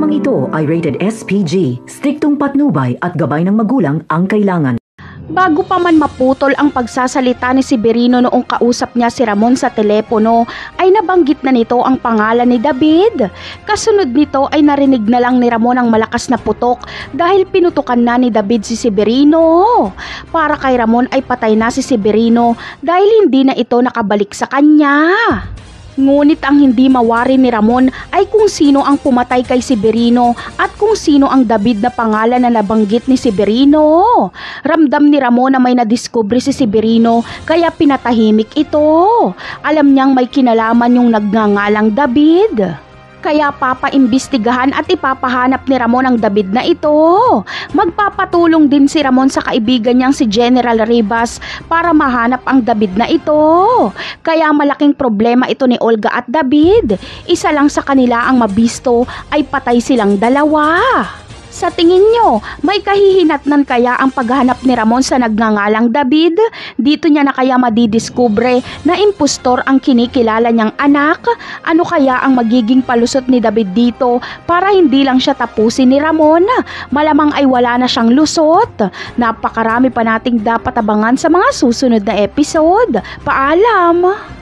Programang ito ay rated SPG, striktong patnubay at gabay ng magulang ang kailangan. Bago pa man maputol ang pagsasalita ni Severino noong kausap niya si Ramon sa telepono, ay nabanggit na nito ang pangalan ni David. Kasunod nito ay narinig na lang ni Ramon ang malakas na putok dahil pinutukan na ni David si Severino. Para kay Ramon ay patay na si Severino dahil hindi na ito nakabalik sa kanya. Ngunit ang hindi mawari ni Ramon ay kung sino ang pumatay kay Severino at kung sino ang David na pangalan na nabanggit ni Severino. Ramdam ni Ramon na may nadiskubre si Severino kaya pinatahimik ito. Alam niyang may kinalaman yung nagngangalang David. Kaya papaimbestigahan at ipapahanap ni Ramon ang David na ito. Magpapatulong din si Ramon sa kaibigan niyang si General Rivas para mahanap ang David na ito. Kaya malaking problema ito ni Olga at David. Isa lang sa kanila ang mabisto ay patay silang dalawa. Sa tingin nyo, may kahihinatnan kaya ang paghanap ni Ramon sa nagngangalang David? Dito niya na kaya madidiskubre na impostor ang kinikilala niyang anak? Ano kaya ang magiging palusot ni David dito para hindi lang siya tapusin ni Ramon? Malamang ay wala na siyang lusot. Napakarami pa nating dapat abangan sa mga susunod na episode. Paalam!